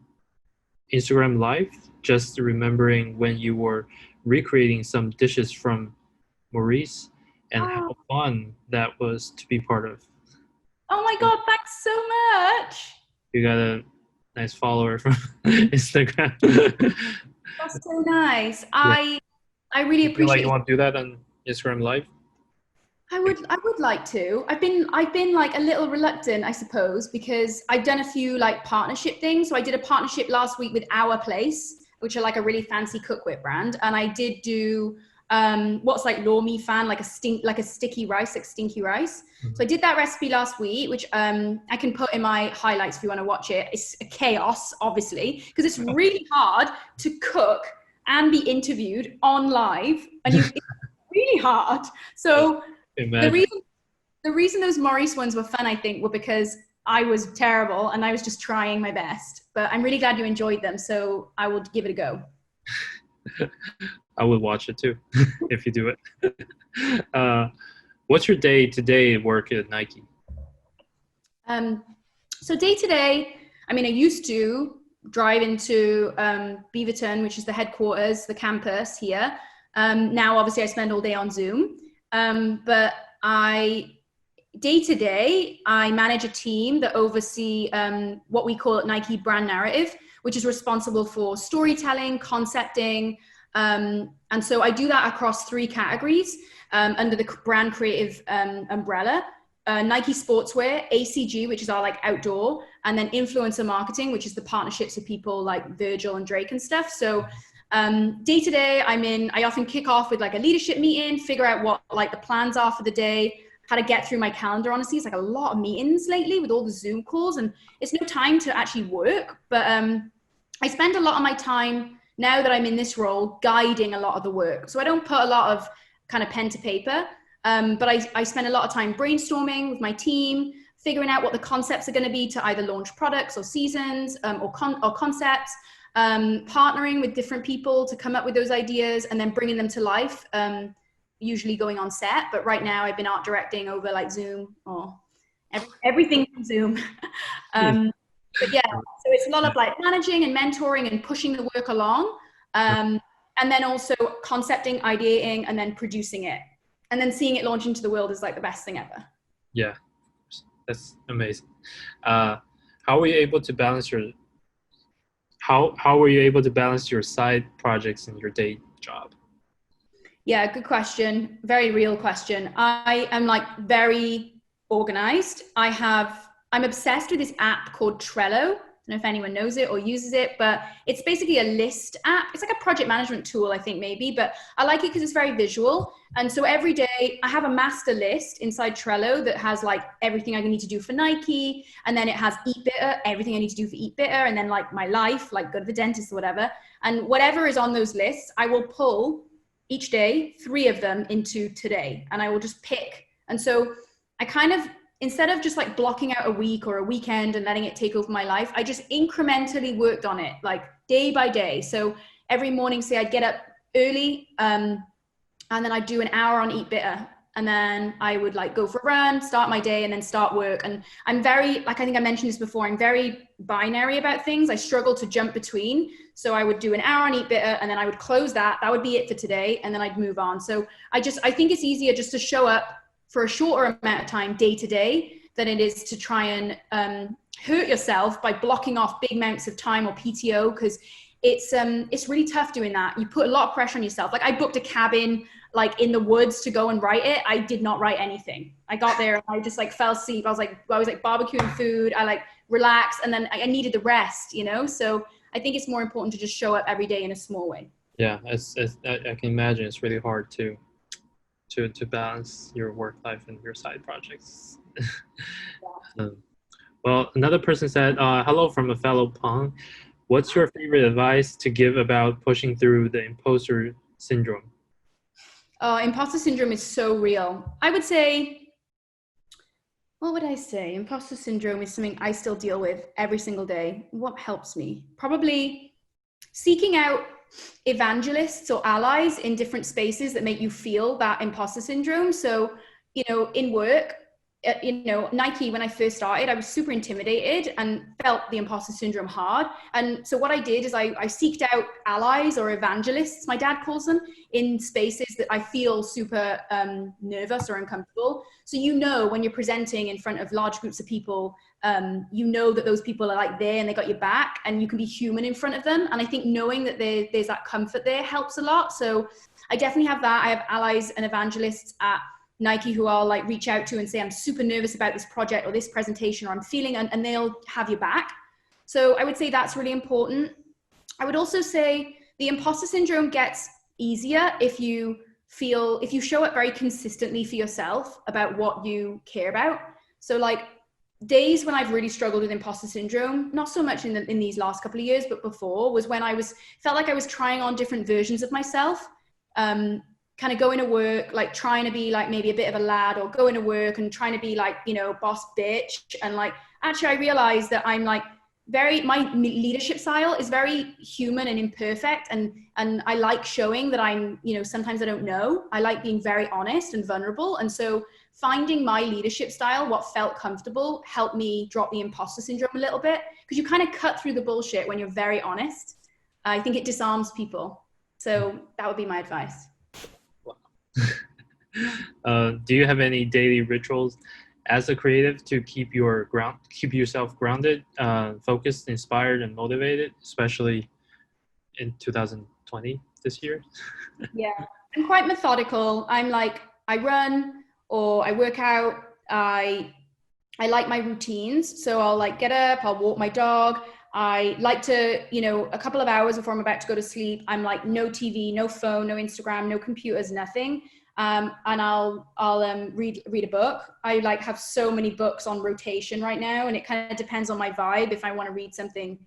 Instagram Live, just remembering when you were recreating some dishes from Maurice and how fun that was to be part of? Oh my God, thanks so much. You got a nice follower from Instagram. That's so nice. Yeah. I really You feel like appreciate you want to do that on Instagram Live? I would like to. I've been like a little reluctant, I suppose, because I've done a few like partnership things. So I did a partnership last week with Our Place, which are like a really fancy cookware brand. And I did do what's like lor mee fan, like a sticky rice, like stinky rice. Mhm. So I did that recipe last week, which I can put in my highlights if you want to watch it. It's a chaos, obviously, because it's really hard to cook and be interviewed on live, and it's really hard. So the reason those Maurice ones were fun, I think, were because I was terrible and I was just trying my best. But I'm really glad you enjoyed them, so I will give it a go. I would watch it too if you do it. What's your day-to-day work at Nike? So day to day, I mean, I used to drive into Beaverton, which is the headquarters, the campus here. Now, obviously, I spend all day on Zoom. But day to day, I manage a team that oversee what we call at Nike brand narrative, which is responsible for storytelling, concepting. And so I do that across 3 categories under the brand creative umbrella. Nike Sportswear, ACG, which is our like outdoor, and then influencer marketing, which is the partnerships with people like Virgil and Drake and stuff. So day to day, I often kick off with like a leadership meeting, figure out what like the plans are for the day, how to get through my calendar. Honestly, it's like a lot of meetings lately with all the Zoom calls, and it's no time to actually work. But I spend a lot of my time now that I'm in this role guiding a lot of the work. So I don't put a lot of kind of pen to paper. But I spend a lot of time brainstorming with my team, figuring out what the concepts are going to be to either launch products or seasons or concepts, partnering with different people to come up with those ideas and then bringing them to life, usually going on set. But right now I've been art directing over like Zoom or everything from Zoom. But yeah, so it's a lot of like managing and mentoring and pushing the work along. And then also concepting, ideating, and then producing it. And then seeing it launch into the world is like the best thing ever. Yeah, that's amazing. How were you able to balance your side projects and your day job? Yeah, good question. Very real question. I am like very organized. I'm obsessed with this app called Trello. I don't know if anyone knows it or uses it, but it's basically a list app. It's like a project management tool, I think maybe, but I like it because it's very visual. And so every day I have a master list inside Trello that has like everything I need to do for Nike. And then it has Eat Bitter, everything I need to do for Eat Bitter. And then like my life, like go to the dentist or whatever. And whatever is on those lists, I will pull each day, 3 of them into today. And I will just pick. And so I kind of, instead of just like blocking out a week or a weekend and letting it take over my life, I just incrementally worked on it like day by day. So every morning, say I'd get up early and then I'd do an hour on Eat Bitter. And then I would like go for a run, start my day and then start work. And I'm very, like I think I mentioned this before, I'm very binary about things. I struggle to jump between. So I would do an hour on Eat Bitter and then I would close that. That would be it for today. And then I'd move on. So I think it's easier just to show up for a shorter amount of time day to day than it is to try and hurt yourself by blocking off big amounts of time or PTO, because it's really tough doing that. You put a lot of pressure on yourself. Like I booked a cabin like in the woods to go and write it. I did not write anything. I got there and I just like fell asleep. I was like barbecuing food. I like relaxed and then I needed the rest, you know? So I think it's more important to just show up every day in a small way. Yeah, I can imagine it's really hard to balance your work life and your side projects. Well, another person said, hello from a fellow Pang. What's your favorite advice to give about pushing through the imposter syndrome? Imposter syndrome is so real. I would say, what would I say? Imposter syndrome is something I still deal with every single day. What helps me? Probably seeking out evangelists or allies in different spaces that make you feel that imposter syndrome. So, you know, in work, you know, Nike, when I first started, I was super intimidated and felt the imposter syndrome hard. And so what I did is I seeked out allies or evangelists, my dad calls them, in spaces that I feel super nervous or uncomfortable. So, you know, when you're presenting in front of large groups of people, you know that those people are like there and they got your back and you can be human in front of them. And I think knowing that there's that comfort there helps a lot. So I definitely have that. I have allies and evangelists at Nike who I'll like reach out to and say, I'm super nervous about this project or this presentation, or I'm feeling, and they'll have your back. So I would say that's really important. I would also say the imposter syndrome gets easier if you if you show up very consistently for yourself about what you care about. So like days when I've really struggled with imposter syndrome, not so much in these last couple of years, but before, was when felt like I was trying on different versions of myself. Kind of going to work, like trying to be like maybe a bit of a lad, or going to work and trying to be like, you know, boss bitch. And like, actually I realized that I'm like my leadership style is very human and imperfect. And I like showing that I'm, you know, sometimes I don't know. I like being very honest and vulnerable. And so finding my leadership style, what felt comfortable, helped me drop the imposter syndrome a little bit, because you kind of cut through the bullshit when you're very honest. I think it disarms people. So that would be my advice. Do you have any daily rituals as a creative to keep yourself grounded, focused, inspired, and motivated, especially in 2020 this year? Yeah, I'm quite methodical. I'm like, I run or I work out. I like my routines. So I'll like get up, I'll walk my dog. I like to, you know, a couple of hours before I'm about to go to sleep, I'm like, no TV, no phone, no Instagram, no computers, nothing. And I'll read a book. I like have so many books on rotation right now, and it kind of depends on my vibe. If I want to read something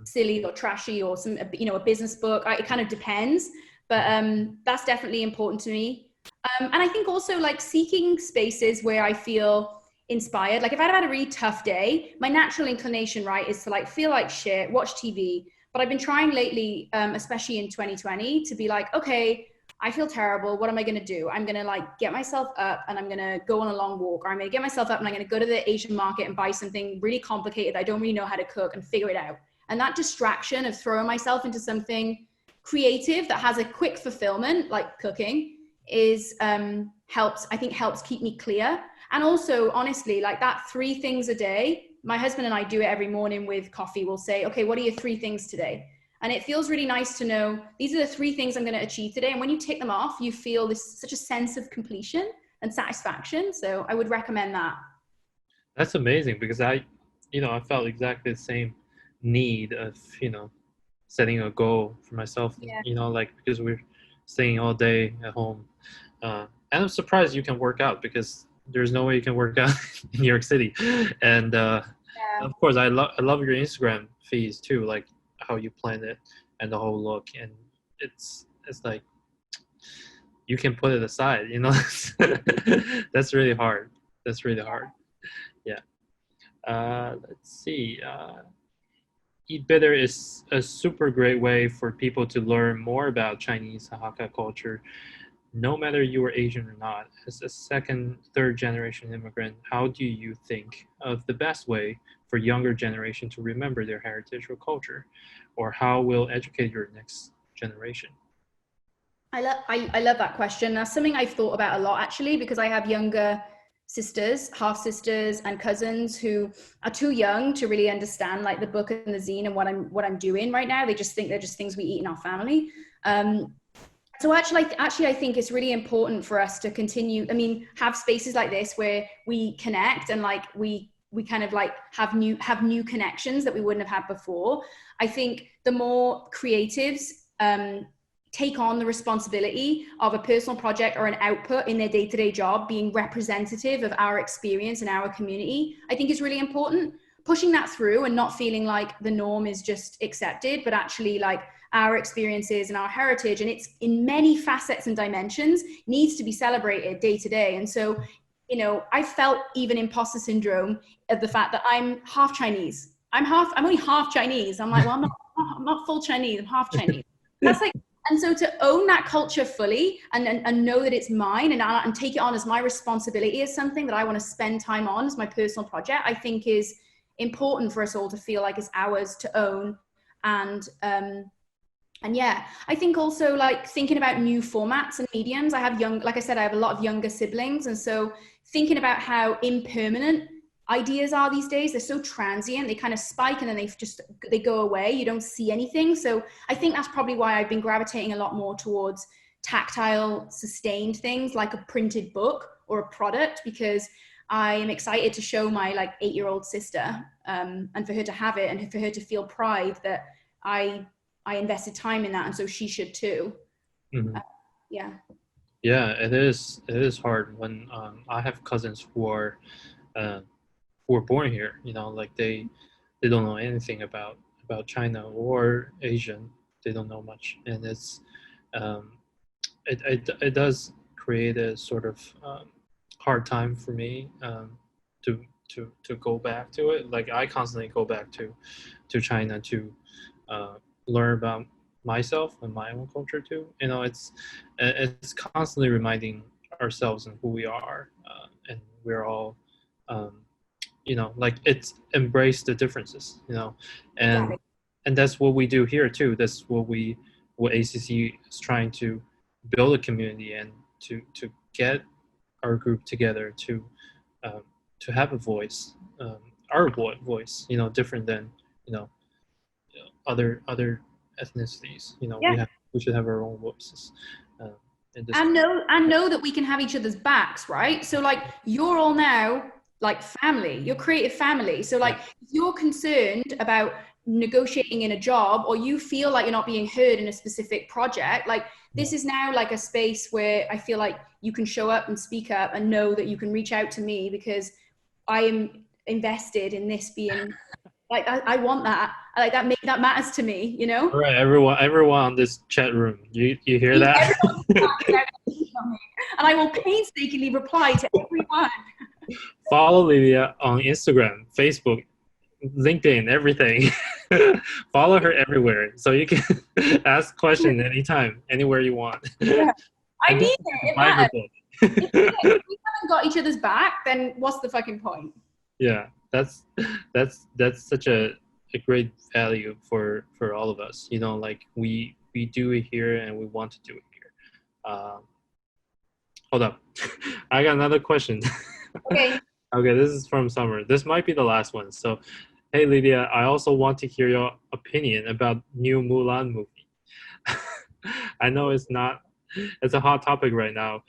silly or trashy or some, you know, a business book, it kind of depends. But that's definitely important to me. And I think also like seeking spaces where I feel inspired. Like if I've had a really tough day, my natural inclination, right, is to like feel like shit, watch TV. But I've been trying lately, especially in 2020, to be like, okay, I feel terrible. What am I going to do? I'm going to like get myself up and I'm going to go on a long walk, or I'm going to get myself up and I'm going to go to the Asian market and buy something really complicated that I don't really know how to cook and figure it out. And that distraction of throwing myself into something creative that has a quick fulfillment, like cooking, is helps keep me clear. And also, honestly, like that 3 things a day, my husband and I do it every morning with coffee. We'll say, okay, what are your 3 things today? And it feels really nice to know these are the 3 things I'm going to achieve today. And when you tick them off, you feel such a sense of completion and satisfaction. So I would recommend that. That's amazing, because I felt exactly the same need of, setting a goal for myself, Yeah. like, because we're staying all day at home. And I'm surprised you can work out, because there's no way you can work out in New York City. And Yeah. of course, I love your Instagram feeds too, like how you plan it and the whole look. And it's like you can put it aside, That's really hard. That's really hard. Yeah. Let's see. Eat Better is a super great way for people to learn more about Chinese Hakka culture, no matter you are Asian or not. As a second, third generation immigrant, how do you think of the best way for younger generation to remember their heritage or culture? Or how will educate your next generation? I love that question. That's something I've thought about a lot, actually, because I have younger sisters, half sisters, and cousins who are too young to really understand like the book and the zine and what I'm doing right now. They just think they're just things we eat in our family. So actually, I think it's really important for us to continue. I mean, have spaces like this where we connect and like we kind of like have new connections that we wouldn't have had before. I think the more creatives take on the responsibility of a personal project or an output in their day-to-day job being representative of our experience in our community, I think is really important. Pushing that through and not feeling like the norm is just accepted, but actually like our experiences and our heritage, and it's in many facets and dimensions, needs to be celebrated day to day. And so, I felt even imposter syndrome of the fact that I'm half Chinese. I'm only half Chinese. I'm like, well, I'm not full Chinese, I'm half Chinese. That's like, and so to own that culture fully and know that it's mine and take it on as my responsibility as something that I want to spend time on as my personal project, I think is important for us all to feel like it's ours to own. And yeah, I think also like thinking about new formats and mediums. Like I said, I have a lot of younger siblings. And so thinking about how impermanent ideas are these days. They're so transient, they kind of spike and then they go away. You don't see anything. So I think that's probably why I've been gravitating a lot more towards tactile, sustained things like a printed book or a product, because I am excited to show my like 8-year-old sister and for her to have it and for her to feel pride that I invested time in that, and so she should too. Mm-hmm. Yeah. Yeah, it is. It is hard when I have cousins uh, who were born here. You know, like they don't know anything about China or Asian. They don't know much, and um, it does create a sort of hard time for me to to go back to it. Like I constantly go back to China to learn about myself and my own culture too. You know, it's constantly reminding ourselves and who we are, and we're all, um, you know, like it's embrace the differences. You know, Exactly. and that's what we do here too. That's what ACC is trying to build a community and to get our group together um, to have a voice, our voice, you know, different than you know other ethnicities. You know, Yeah. we should have our own voices um, in this. And know that we can have each other's backs, right? So like you're all now like family, you're creative family. So Yeah, like if you're concerned about negotiating in a job or you feel like you're not being heard in a specific project, like yeah. this is now like a space where I feel like you can show up and speak up and know that you can reach out to me because I am invested in this being like I want that. I like that matters to me, you know? All right, everyone on this chat room, you hear that? Everyone's on me, and I will painstakingly reply to everyone. Follow Lydia on Instagram, Facebook, LinkedIn, everything. Follow her everywhere so you can ask questions anytime, anywhere you want. Yeah. I And mean don't it. forget to It buy her matters. book. If we haven't got each other's back, then what's the fucking point? Yeah, that's such a great value for all of us. You know, like we do it here and we want to do it here. Hold up, I got another question. Okay. Okay, this is from Summer. This might be the last one. So, hey Lydia, I also want to hear your opinion about new Mulan movie. I know it's a hot topic right now.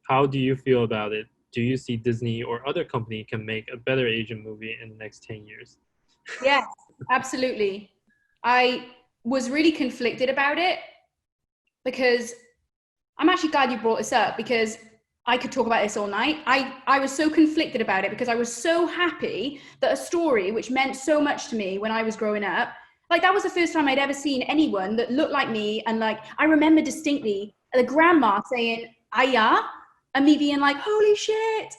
How do you feel about it? Do you see Disney or other company can make a better Asian movie in the next 10 years? Yes, absolutely. I was really conflicted about it because I'm actually glad you brought this up because I could talk about this all night. I was so conflicted about it because I was so happy that a story which meant so much to me when I was growing up, like that was the first time I'd ever seen anyone that looked like me. And like, I remember distinctly the grandma saying, Aya, and me being like, holy shit,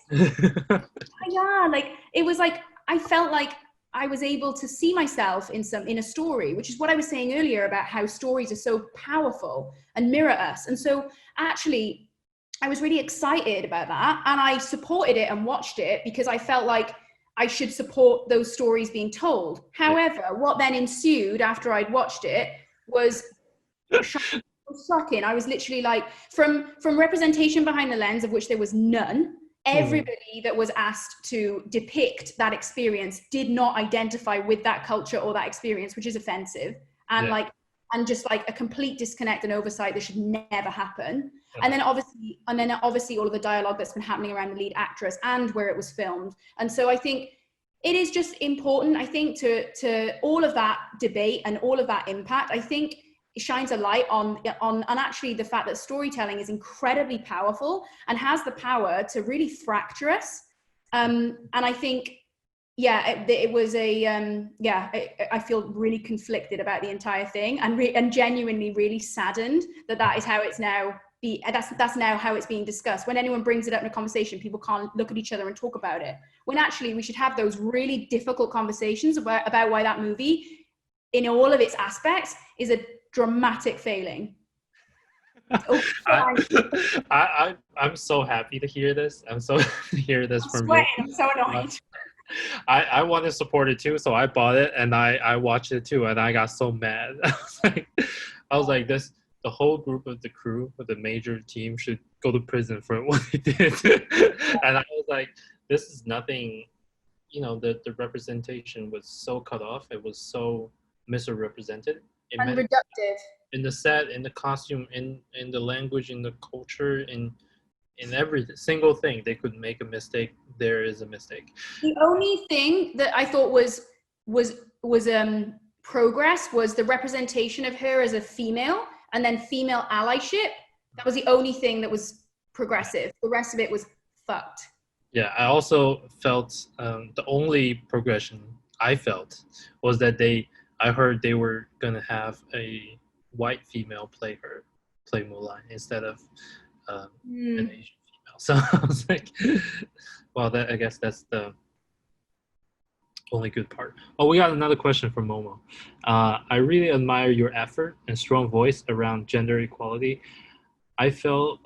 yeah, like it was like I felt like I was able to see myself in a story, which is what I was saying earlier about how stories are so powerful and mirror us. And so actually I was really excited about that and I supported it and watched it because I felt like I should support those stories being told. Yeah. However, what then ensued after I'd watched it was shocking. I was literally like, from representation behind the lens, of which there was none. Mhm. Everybody that was asked to depict that experience did not identify with that culture or that experience, which is offensive and Yeah. like and just like a complete disconnect and oversight that should never happen. And Uh-huh. then obviously all of the dialogue that's been happening around the lead actress and where it was filmed. And so I think it is just important, I think, to all of that debate and all of that impact. I think it shines a light on and actually the fact that storytelling is incredibly powerful and has the power to really fracture us. And I think, yeah, it was I feel really conflicted about the entire thing and genuinely really saddened that is how it's now that's now how it's being discussed. When anyone brings it up in a conversation, people can't look at each other and talk about it. When actually we should have those really difficult conversations about why that movie, in all of its aspects, is a dramatic failing. Oh, I, I'm so happy to hear this. I'm so happy to hear this I'm from you. sweating. I'm so Uh, annoyed. I want to support it too, so I bought it and I watched it too, and I got so mad. I was like, this the whole group of the crew of the major team should go to prison for what they did, and I was like, this is nothing. You know, the representation was so cut off. It was so misrepresented. It And meant reductive. in the set, in the costume, in the language, in the culture, in every single thing they could make a mistake. There is a mistake. The only thing that I thought was progress was the representation of her as a female and then female allyship. That was the only thing that was progressive. The rest of it was fucked. Yeah, I also felt the only progression I felt was that I heard they were gonna have a white female play Mulan instead of an Asian female. So I was like, well, I guess that's the only good part. Oh, we got another question from Momo. I really admire your effort and strong voice around gender equality. I feel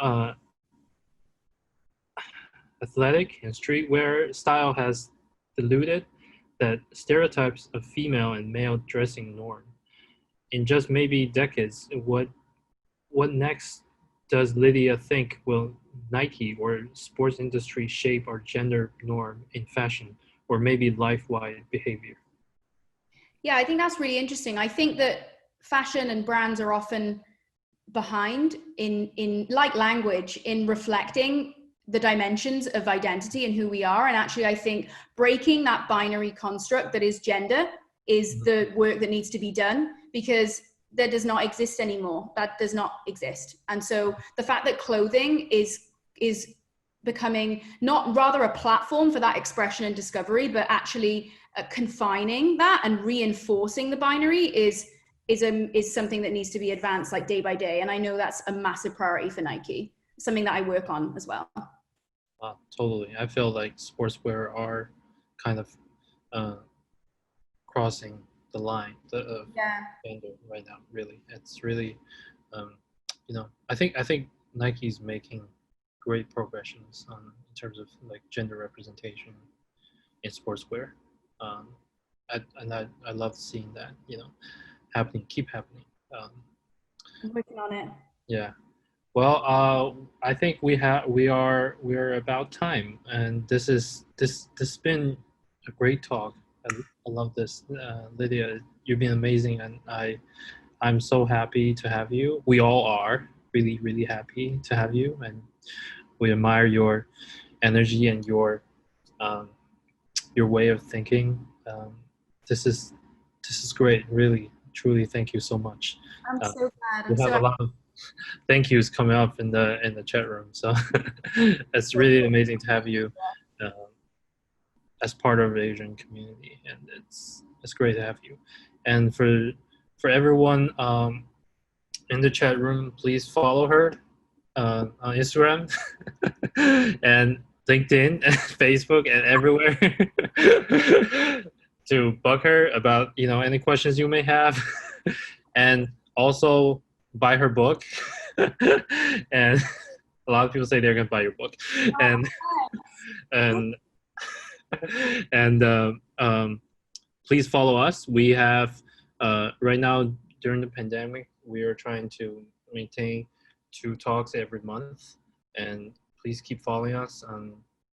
athletic and streetwear style has diluted that stereotypes of female and male dressing norm. In just maybe decades, what next does Lydia think will Nike or sports industry shape our gender norm in fashion or maybe life-wide behavior? Yeah, I think that's really interesting. I think that fashion and brands are often behind in like language in reflecting the dimensions of identity and who we are. And actually, I think breaking that binary construct that is gender is the work that needs to be done, because that does not exist anymore. That does not exist. And so the fact that clothing is becoming not rather a platform for that expression and discovery, but actually confining that and reinforcing the binary is something that needs to be advanced like day by day. And I know that's a massive priority for Nike, something that I work on as well. Totally. I feel like sportswear are kind of crossing the line of gender right now. Really, it's really, I think Nike's making great progressions in terms of like gender representation in sportswear, I love seeing that keep happening. I'm working on it. Yeah. Well, I think we're about time, and this has been a great talk. I love this, Lydia. You've been amazing, and I'm so happy to have you. We all are really, really happy to have you, and we admire your energy and your way of thinking. This is great. Really, truly, thank you so much. I'm so glad. We have a lot of thank yous coming up in the chat room, so it's really amazing to have you as part of the Asian community, and it's great to have you. And for everyone in the chat room, please follow her on Instagram and LinkedIn and Facebook and everywhere to bug her about any questions you may have, and also buy her book. And a lot of people say they're gonna buy your book, and please follow us. We have right now during the pandemic, we are trying to maintain 2 talks every month, and please keep following us on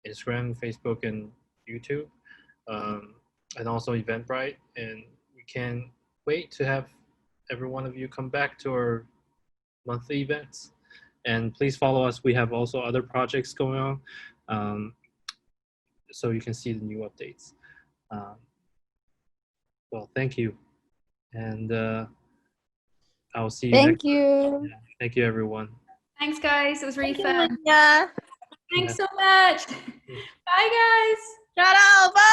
Instagram, Facebook, and YouTube, and also Eventbrite. And we can't wait to have every one of you come back to our monthly events. And please follow us. We have also other projects going on, so you can see the new updates. Well, thank you, and I'll see you. Thank you. Yeah, thank you, everyone. Thanks, guys. It was really Thank fun. you, Lydia. Thanks so much. Bye, guys. Shout out. Bye.